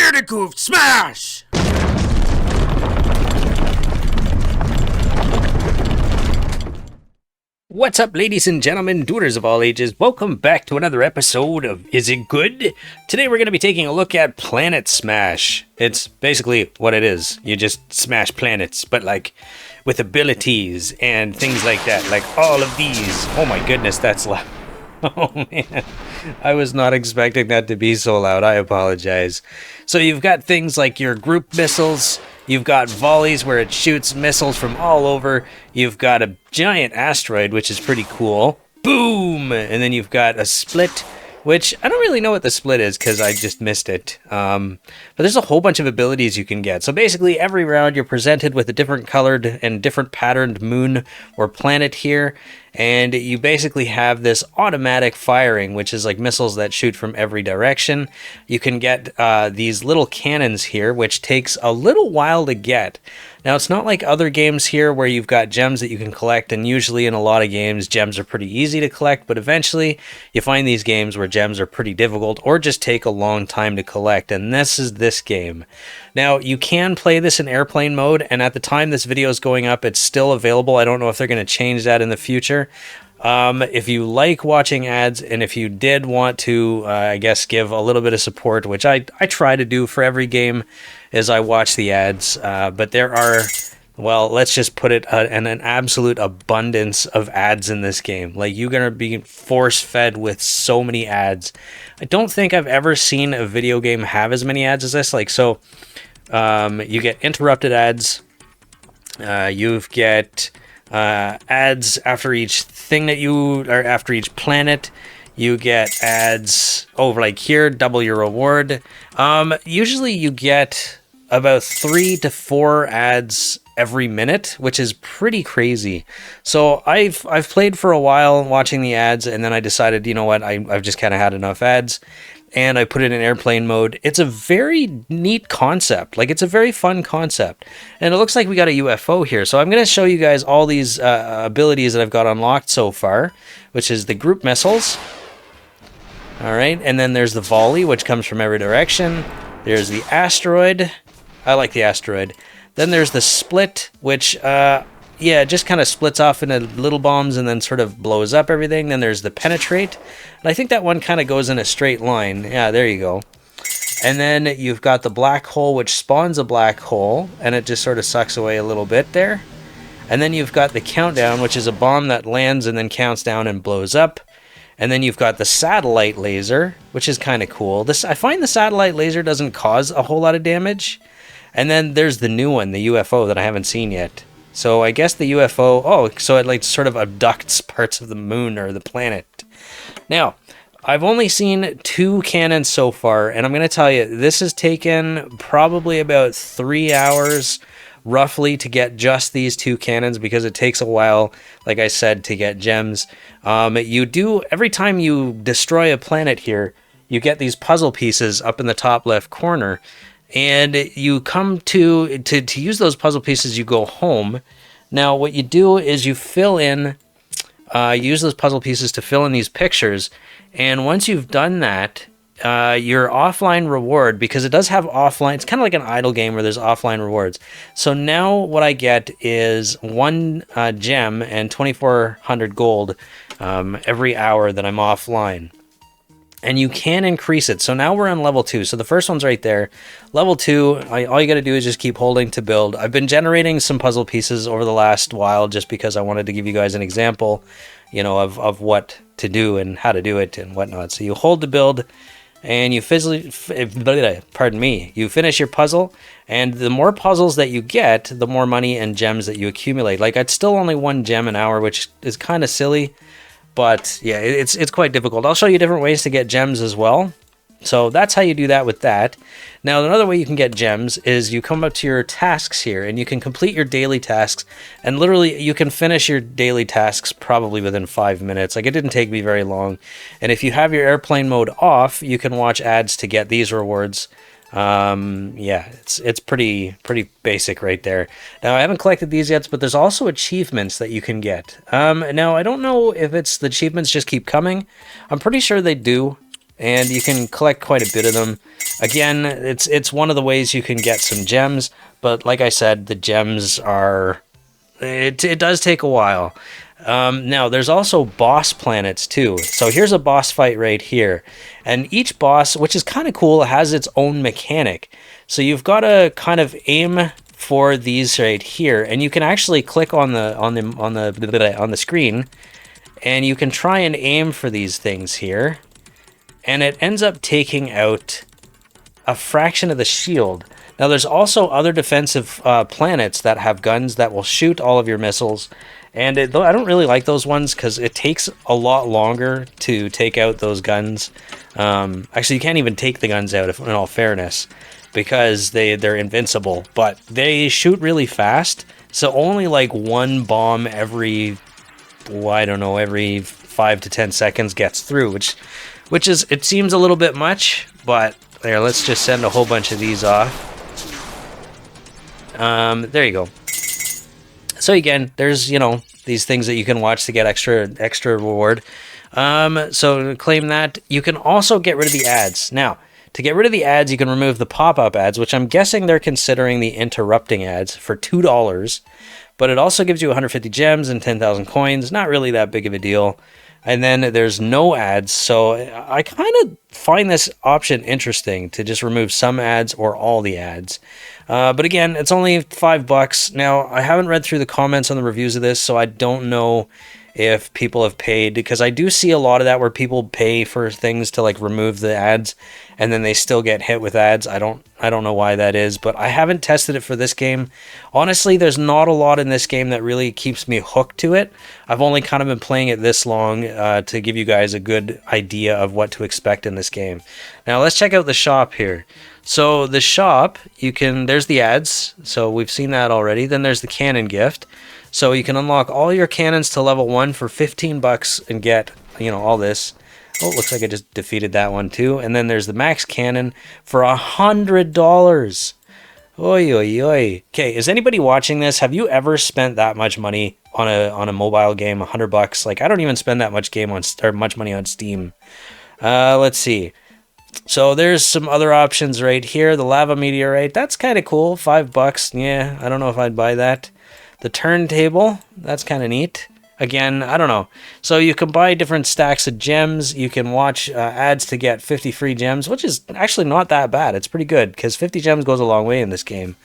BeardedGoof smash! What's up, ladies and gentlemen, doers of all ages? Welcome back to another episode of Is It Good? Today we're going to be taking a look at Planet Smash. It's basically what it is. You just smash planets, but like with abilities and things like that. Like all of these. Oh my goodness, that's loud. Oh man, I was not expecting that to be so loud. I apologize. So you've got things like your group missiles. You've got volleys where it shoots missiles from all over. You've got a giant asteroid, which is pretty cool. Boom! And then you've got a split, which I don't really know what the split is because I just missed it. But there's a whole bunch of abilities you can get. So basically every round you're presented with a different colored and different patterned moon or planet here. And you basically have this automatic firing, which is like missiles that shoot from every direction. You can get these little cannons here, which takes a little while to get. Now, it's not like other games here where you've got gems that you can collect, and usually in a lot of games, gems are pretty easy to collect, but eventually you find these games where gems are pretty difficult or just take a long time to collect, and this is this game. Now, you can play this in airplane mode, and at the time this video is going up, it's still available. I don't know if they're going to change that in the future. If you like watching ads, and if you did want to, I guess, give a little bit of support, which I try to do for every game, is I watch the ads. But there are, well, let's just put it, an absolute abundance of ads in this game. Like, you're going to be force-fed with so many ads. I don't think I've ever seen a video game have as many ads as this. Like, so, you get interrupted ads. You get ads after each thing that you, or after each planet. You get ads over like here, double your reward. Usually you get about 3 to 4 ads every minute, which is pretty crazy. So I've played for a while watching the ads, and then I decided, you know what, I've just kind of had enough ads, and I put it in airplane mode. It's a very neat concept. Like, it's a very fun concept. And it looks like we got a UFO here. So I'm going to show you guys all these abilities that I've got unlocked so far, which is the group missiles. All right, and then there's the volley, which comes from every direction. There's the asteroid. I like the asteroid. Then there's the split, which, yeah, it just kind of splits off into little bombs and then sort of blows up everything. Then there's the penetrate. And I think that one kind of goes in a straight line. Yeah, there you go. And then you've got the black hole, which spawns a black hole, and it just sort of sucks away a little bit there. And then you've got the countdown, which is a bomb that lands and then counts down and blows up. And then you've got the satellite laser, which is kind of cool. I find the satellite laser doesn't cause a whole lot of damage. And then there's the new one, the UFO, that I haven't seen yet. So I guess the UFO, oh, so it like sort of abducts parts of the moon or the planet. Now, I've only seen 2 cannons so far, and I'm going to tell you, this has taken probably about 3 hours roughly to get just these 2 cannons, because it takes a while, like I said, to get gems. You do, every time you destroy a planet here, you get these puzzle pieces up in the top left corner. And you come to use those puzzle pieces, you go home. Now, what you do is you fill in, use those puzzle pieces to fill in these pictures. And once you've done that, your offline reward, because it does have offline, it's kind of like an idle game where there's offline rewards. So now what I get is 1 gem and 2,400 gold every hour that I'm offline. And you can increase it. So now we're on level 2. So the first one's right there. Level 2, all you got to do is just keep holding to build. I've been generating some puzzle pieces over the last while just because I wanted to give you guys an example, you know, of what to do and how to do it and whatnot. So you hold to build, and you you finish your puzzle, and the more puzzles that you get, the more money and gems that you accumulate. Like, it's still only 1 gem an hour, which is kind of silly. But yeah, it's quite difficult. I'll show you different ways to get gems as well. So that's how you do that with that. Now, another way you can get gems is you come up to your tasks here, and you can complete your daily tasks. And literally, you can finish your daily tasks probably within 5 minutes. Like, it didn't take me very long. And if you have your airplane mode off, you can watch ads to get these rewards. Yeah, it's pretty basic right there. Now, I haven't collected these yet, but there's also achievements that you can get. Now, I don't know if it's the achievements just keep coming. I'm pretty sure they do. and you can collect quite a bit of them. Again, it's one of the ways you can get some gems, but like I said, the gems are... It does take a while. Now, there's also boss planets too. So here's a boss fight right here. And each boss, which is kind of cool, has its own mechanic. So you've got to kind of aim for these right here, and you can actually click on the screen, and you can try and aim for these things here, and it ends up taking out a fraction of the shield. Now, there's also other defensive planets that have guns that will shoot all of your missiles, and though I don't really like those ones because it takes a lot longer to take out those guns. Actually, you can't even take the guns out, in all fairness, because they're invincible, but they shoot really fast, so only like one bomb every, well, I don't know, every 5 to 10 seconds gets through, which is, it seems a little bit much, but there, let's just send a whole bunch of these off. There you go. So again, there's, you know, these things that you can watch to get extra reward. So claim that. You can also get rid of the ads. Now, to get rid of the ads, you can remove the pop-up ads, which I'm guessing they're considering the interrupting ads, for $2. But it also gives you 150 gems and 10,000 coins. Not really that big of a deal. And then there's no ads, so I kind of find this option interesting, to just remove some ads or all the ads. But again, it's only $5. Now, I haven't read through the comments on the reviews of this, so I don't know if people have paid, because I do see a lot of that where people pay for things to like remove the ads, and then they still get hit with ads. I don't know why that is, but I haven't tested it for this game. Honestly, there's not a lot in this game that really keeps me hooked to it. I've only kind of been playing it this long to give you guys a good idea of what to expect in this game. Now let's check out the shop here. So the shop, there's the ads, so we've seen that already. Then there's the cannon gift. So you can unlock all your cannons to level 1 for $15 and get, you know, all this. Oh, it looks like I just defeated that one too. And then there's the max cannon for $100. Oi, oi, oi. Okay, is anybody watching this? Have you ever spent that much money on a mobile game, $100? Like, I don't even spend that much much money on Steam. Let's see. So there's some other options right here. The lava meteorite, that's kind of cool. $5. Yeah, I don't know if I'd buy that. The turntable, that's kind of neat. Again, I don't know. So you can buy different stacks of gems. You can watch ads to get 50 free gems, which is actually not that bad. It's pretty good, because 50 gems goes a long way in this game.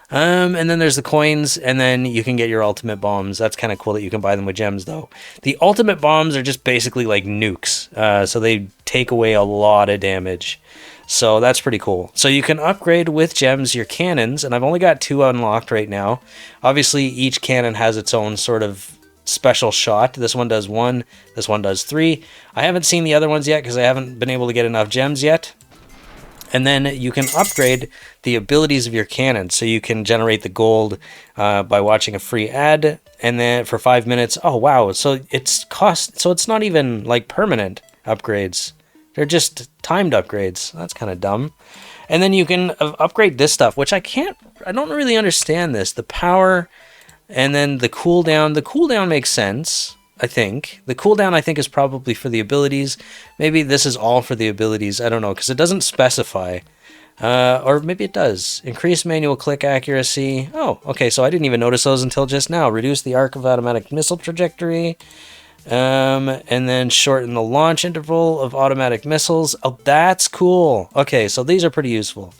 And then there's the coins, and then you can get your ultimate bombs. That's kind of cool that you can buy them with gems, though. The ultimate bombs are just basically like nukes. So they take away a lot of damage. So that's pretty cool. So you can upgrade with gems your cannons, and I've only got 2 unlocked right now. Obviously, each cannon has its own sort of special shot. This one does 1, this one does 3. I haven't seen the other ones yet because I haven't been able to get enough gems yet. And then you can upgrade the abilities of your cannon. So you can generate the gold by watching a free ad, and then for 5 minutes. Oh wow! So it's not even like permanent upgrades. They're just timed upgrades. That's kind of dumb. And then you can upgrade this stuff, which I don't really understand this. The power, and then the cooldown. The cooldown makes sense, I think. The cooldown, I think, is probably for the abilities. Maybe this is all for the abilities. I don't know, because it doesn't specify. Or maybe it does. Increase manual click accuracy. Oh, okay, so I didn't even notice those until just now. Reduce the arc of automatic missile trajectory. And then shorten the launch interval of automatic missiles. Oh, that's cool. Okay, so these are pretty useful.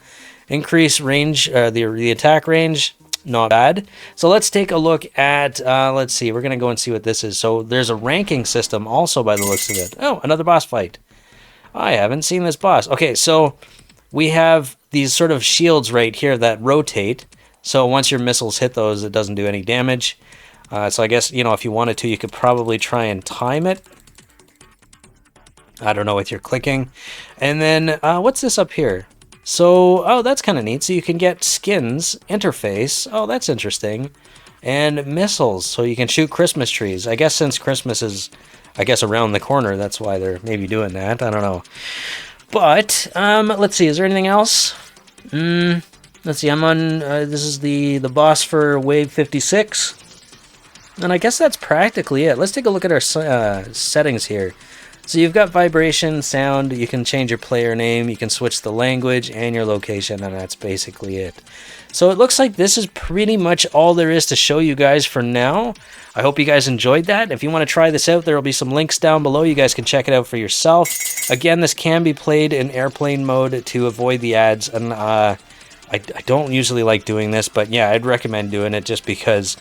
Increase range, the attack range. Not bad. So let's take a look at, let's see, we're going to go and see what this is. So there's a ranking system also by the looks of it. Oh, another boss fight. I haven't seen this boss. Okay, so we have these sort of shields right here that rotate. So once your missiles hit those, it doesn't do any damage. So I guess, you know, if you wanted to, you could probably try and time it. I don't know, with your clicking. And then, what's this up here? So, oh, that's kind of neat. So you can get skins, interface. Oh, that's interesting. And missiles, so you can shoot Christmas trees. I guess since Christmas is, I guess, around the corner, that's why they're maybe doing that. I don't know. But, let's see, is there anything else? Let's see, I'm on, this is the boss for Wave 56. And I guess that's practically it. Let's take a look at our settings here. So you've got vibration, sound, you can change your player name, you can switch the language and your location, and that's basically it. So it looks like this is pretty much all there is to show you guys for now. I hope you guys enjoyed that. If you want to try this out, there will be some links down below. You guys can check it out for yourself. Again, this can be played in airplane mode to avoid the ads, and I don't usually like doing this, but yeah, I'd recommend doing it just because,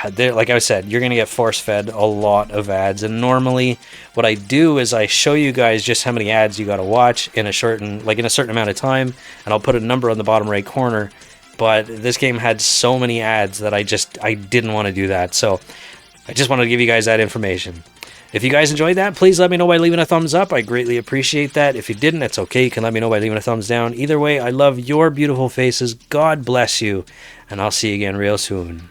like I said, you're going to get force-fed a lot of ads. And normally what I do is I show you guys just how many ads you got to watch in a certain amount of time, and I'll put a number on the bottom right corner. But this game had so many ads that I didn't want to do that. So I just wanted to give you guys that information. If you guys enjoyed that, please let me know by leaving a thumbs up. I greatly appreciate that. If you didn't, it's okay. You can let me know by leaving a thumbs down. Either way, I love your beautiful faces. God bless you. And I'll see you again real soon.